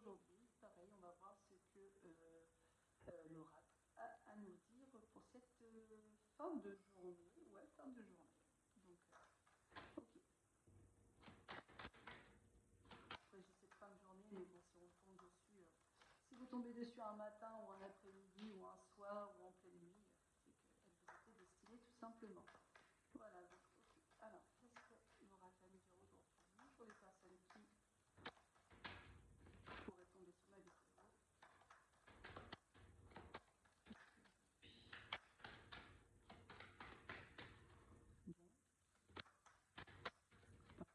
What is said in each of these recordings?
aujourd'hui, pareil, on va voir ce que l'oracle a à nous dire pour cette fin de journée. Ouais, fin de journée. Donc, ok. Après, j'ai cette fin de journée, mais bon, si on tombe dessus, si vous tombez dessus un matin ou un après-midi ou un soir ou en pleine nuit, c'est qu'elle vous était destinée tout simplement. Voilà, donc, ok. Alors, qu'est-ce que l'oracle a à nous dire aujourd'hui pour les personnes qui pourraient tomber sur ma vidéo?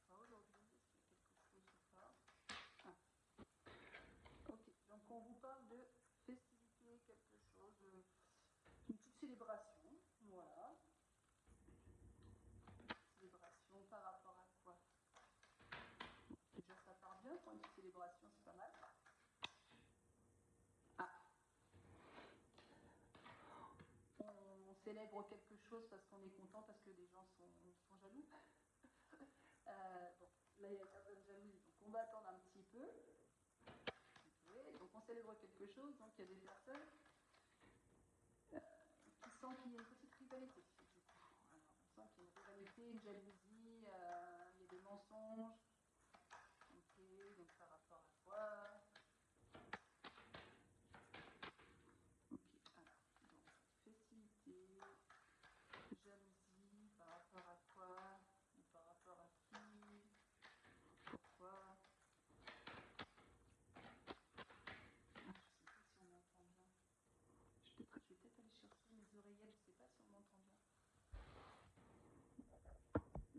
Pas aujourd'hui, est-ce qu'il y a quelque chose ou pas? Ah. Ok, donc on vous parle de festivité, quelque chose, une petite célébration, voilà. Célébration par rapport à quoi? Déjà ça part bien pour une petite célébration, c'est pas mal. Ah, on célèbre quelque chose parce qu'on est content, parce que les gens sont jaloux. Bon, là il y a certaines jalousies, donc on va attendre un petit peu. Okay, donc on célèbre quelque chose, donc il y a des personnes qui sentent qu'il y a une petite rivalité. Alors, on sent qu'il y a une rivalité, une jalousie, il y a des mensonges. Ok, donc par rapport à quoi? Ok, alors, donc festivité, jalousie, par rapport à quoi? Ou par rapport à qui? Pourquoi? Ah, je sais pas si on m'entend bien. Je vais peut-être aller chercher mes oreillettes, je sais pas si on m'entend bien.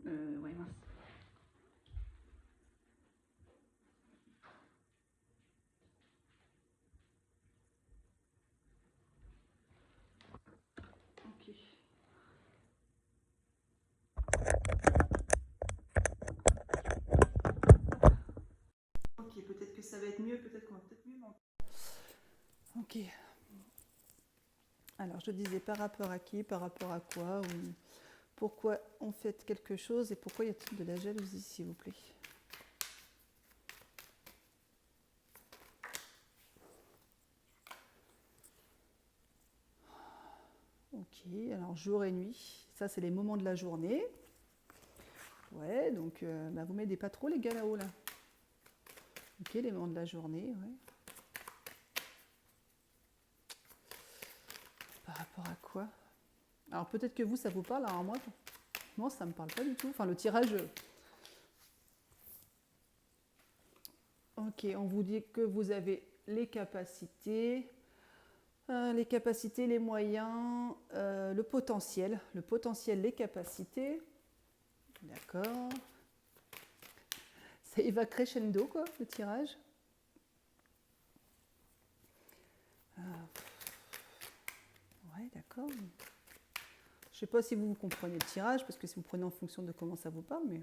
Ouais, mince. Ok. Ok, peut-être que ça va être mieux, peut-être qu'on va peut-être mieux m'entendre. Ok. Alors, je disais par rapport à qui, par rapport à quoi, ou pourquoi on fait quelque chose et pourquoi y a-t-il de la jalousie, s'il vous plaît? Ok, alors jour et nuit, ça c'est les moments de la journée. Ouais, donc bah, vous m'aidez pas trop les gars là-haut là. Ok, les moments de la journée, ouais. Par rapport à quoi? Alors peut-être que vous ça vous parle, alors moi ça me parle pas du tout. Enfin le tirage. Ok, on vous dit que vous avez les capacités, les moyens, le potentiel, les capacités. D'accord. Ça y va crescendo quoi, le tirage. Ouais, d'accord. Je ne sais pas si vous comprenez le tirage, parce que si vous prenez en fonction de comment ça vous parle, mais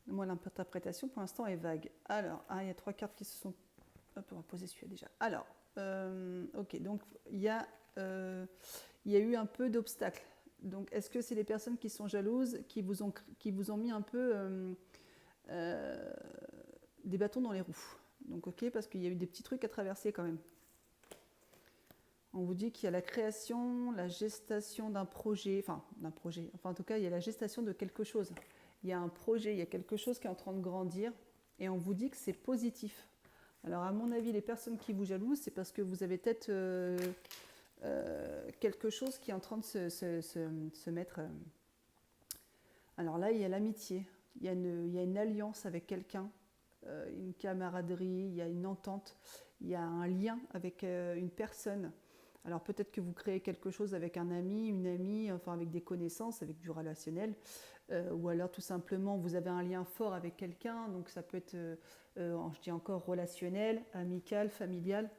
moi l'interprétation pour l'instant est vague. Alors, il y a 3 cartes qui se sont... Hop, on va poser celui-là déjà. Alors, ok, donc il y a eu un peu d'obstacles. Donc, est-ce que c'est les personnes qui sont jalouses qui vous ont mis un peu des bâtons dans les roues? Donc, ok, parce qu'il y a eu des petits trucs à traverser quand même. On vous dit qu'il y a la création, la gestation d'un projet, enfin en tout cas il y a la gestation de quelque chose. Il y a un projet, il y a quelque chose qui est en train de grandir et on vous dit que c'est positif. Alors à mon avis, les personnes qui vous jalousent, c'est parce que vous avez peut-être quelque chose qui est en train de se mettre... Alors là, il y a l'amitié, il y a une alliance avec quelqu'un, une camaraderie, il y a une entente, il y a un lien avec une personne. Alors peut-être que vous créez quelque chose avec un ami, une amie, enfin avec des connaissances, avec du relationnel, ou alors tout simplement vous avez un lien fort avec quelqu'un, donc ça peut être, je dis encore relationnel, amical, familial,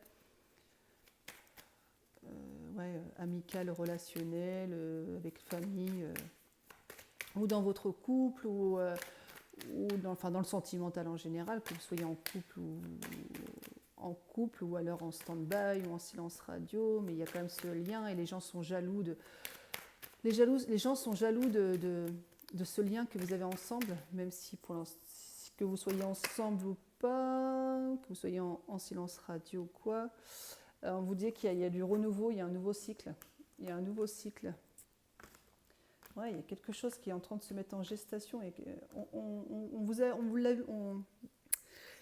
ouais, amical, relationnel, avec famille, ou dans votre couple, ou dans le sentimental en général, que vous soyez en couple ou alors en stand-by ou en silence radio, mais il y a quand même ce lien et les gens sont jaloux les gens sont jaloux de ce lien que vous avez ensemble, même si que vous soyez ensemble ou pas, que vous soyez en silence radio ou quoi. On vous dit qu'il y a du renouveau, il y a un nouveau cycle. Il y a un nouveau cycle. Ouais, il y a quelque chose qui est en train de se mettre en gestation. Et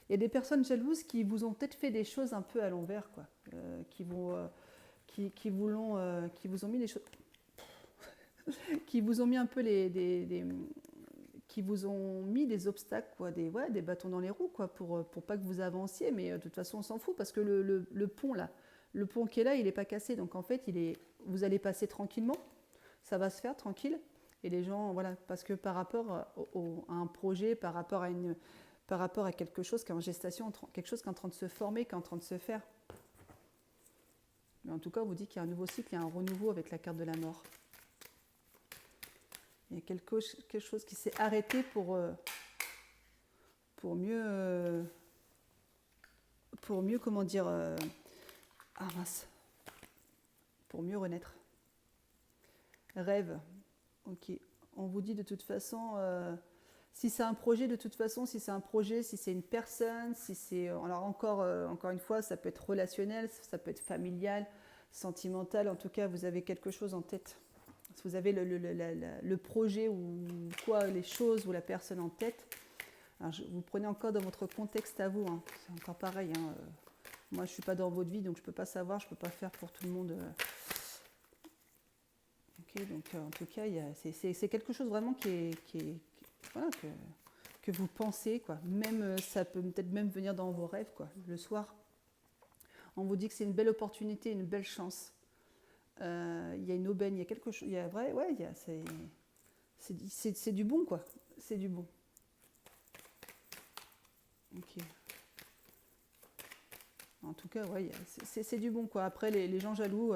il y a des personnes jalouses qui vous ont peut-être fait des choses un peu à l'envers, quoi. Qui vous ont mis des choses, qui vous ont mis un peu qui vous ont mis des obstacles, quoi, des bâtons dans les roues, quoi, pour pas que vous avanciez. Mais de toute façon, on s'en fout parce que le pont là, le pont qui est là, il n'est pas cassé. Donc en fait, vous allez passer tranquillement. Ça va se faire tranquille. Et les gens, voilà, parce que par rapport à un projet, par rapport à quelque chose qui est en gestation, quelque chose qui est en train de se former, qui est en train de se faire. Mais en tout cas, on vous dit qu'il y a un nouveau cycle, il y a un renouveau avec la carte de la mort. Il y a quelque chose qui s'est arrêté pour mieux, comment dire, pour mieux renaître. Rêve. Ok. On vous dit de toute façon, si c'est un projet, de toute façon, si c'est un projet, si c'est une personne, si c'est, alors encore une fois, ça peut être relationnel, ça peut être familial, sentimental. En tout cas, vous avez quelque chose en tête. Si vous avez le projet ou quoi, les choses ou la personne en tête, alors vous prenez encore dans votre contexte à vous. Hein. C'est encore pareil. Hein. Moi, je ne suis pas dans votre vie, donc je ne peux pas savoir, je ne peux pas faire pour tout le monde. Ok, donc en tout cas, c'est quelque chose vraiment voilà, que vous pensez, quoi. Même, ça peut peut-être même venir dans vos rêves, quoi, le soir. On vous dit que c'est une belle opportunité, une belle chance. Il y a une aubaine, il y a quelque chose, c'est du bon, quoi. C'est du bon. Ok. En tout cas, ouais, c'est du bon, quoi. Après, les gens jaloux,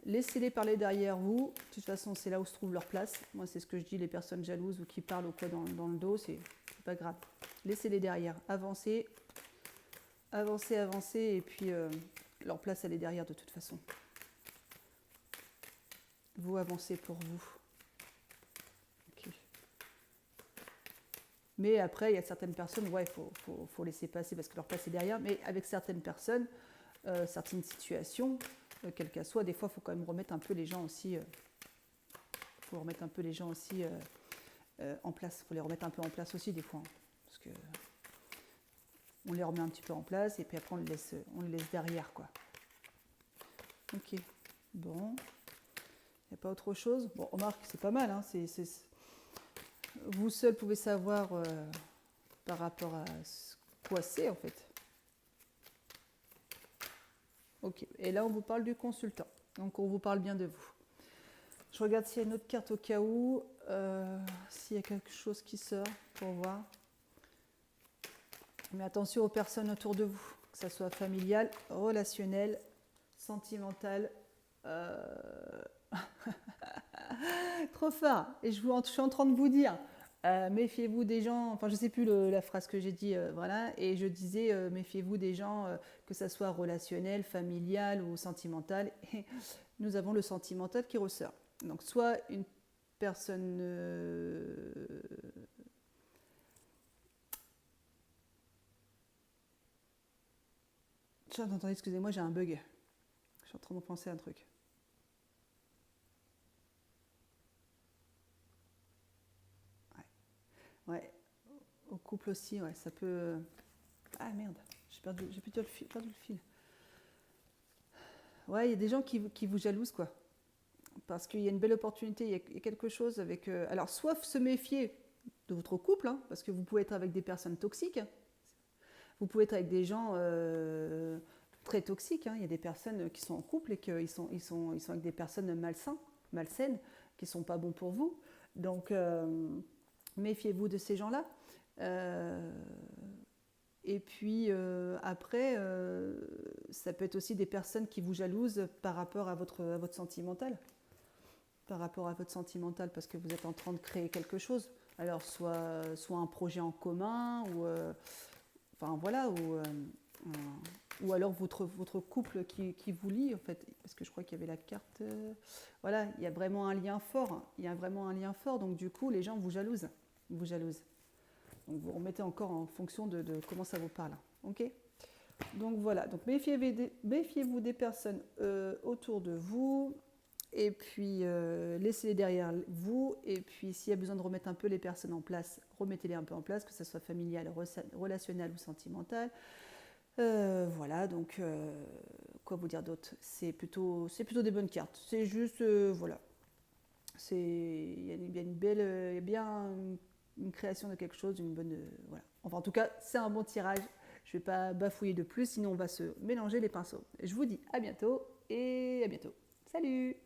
laissez-les parler derrière vous. De toute façon, c'est là où se trouve leur place. Moi, c'est ce que je dis, les personnes jalouses ou qui parlent ou quoi dans le dos, c'est pas grave. Laissez-les derrière. Avancez, et puis leur place, elle est derrière de toute façon. Vous avancez pour vous. Okay. Mais après, il y a certaines personnes, ouais, il faut laisser passer parce que leur place est derrière. Mais avec certaines personnes, certaines situations, quelles qu'elles soient, des fois, il faut quand même remettre un peu les gens aussi. En place. Il faut les remettre un peu en place aussi des fois. Hein, parce que on les remet un petit peu en place et puis après on les laisse derrière, quoi. Ok. Bon. Il n'y a pas autre chose. Bon, remarque, c'est pas mal. Hein, vous seul pouvez savoir par rapport à quoi c'est en fait. Ok. Et là, on vous parle du consultant. Donc, on vous parle bien de vous. Je regarde s'il y a une autre carte au cas où. S'il y a quelque chose qui sort pour voir. Mais attention aux personnes autour de vous, que ce soit familial, relationnel, sentimental. Trop fort. Et je suis en train de vous dire, méfiez-vous des gens, enfin je ne sais plus la phrase que j'ai dit, voilà, et je disais, méfiez-vous des gens, que ce soit relationnel, familial ou sentimental. Et nous avons le sentimental qui ressort. Donc soit une personne... Attendez, excusez-moi, j'ai un bug. Je suis en train de penser à un truc. Ouais, au couple aussi, ouais, ça peut... Ah merde, j'ai plutôt perdu le fil. Ouais, il y a des gens qui vous jalousent, quoi. Parce qu'il y a une belle opportunité, il y a quelque chose avec... alors, soit se méfier de votre couple, hein, parce que vous pouvez être avec des personnes toxiques. Vous pouvez être avec des gens très toxiques. Hein. Il y a des personnes qui sont en couple et qui sont avec des personnes malsaines, qui ne sont pas bons pour vous. Donc, méfiez-vous de ces gens-là. Et puis après, ça peut être aussi des personnes qui vous jalousent par rapport à votre sentimental. Par rapport à votre sentimental, parce que vous êtes en train de créer quelque chose. Alors, soit un projet en commun, ou... enfin, voilà, ou alors votre couple qui vous lie, en fait. Parce que je crois qu'il y avait la carte... voilà, il y a vraiment un lien fort. Il y a vraiment un lien fort, donc du coup, les gens vous jalousent. Donc vous remettez encore en fonction de comment ça vous parle. Ok. Donc voilà, donc méfiez-vous des personnes autour de vous, et puis laissez-les derrière vous, et puis s'il y a besoin de remettre un peu les personnes en place, remettez-les un peu en place, que ce soit familial, relationnel ou sentimental. Voilà, donc quoi vous dire d'autre? C'est plutôt des bonnes cartes. C'est juste, voilà, il y a une belle, il y a bien une création de quelque chose, une bonne, voilà. Enfin, en tout cas, c'est un bon tirage. Je ne vais pas bafouiller de plus, sinon on va se mélanger les pinceaux. Je vous dis à bientôt et à bientôt. Salut!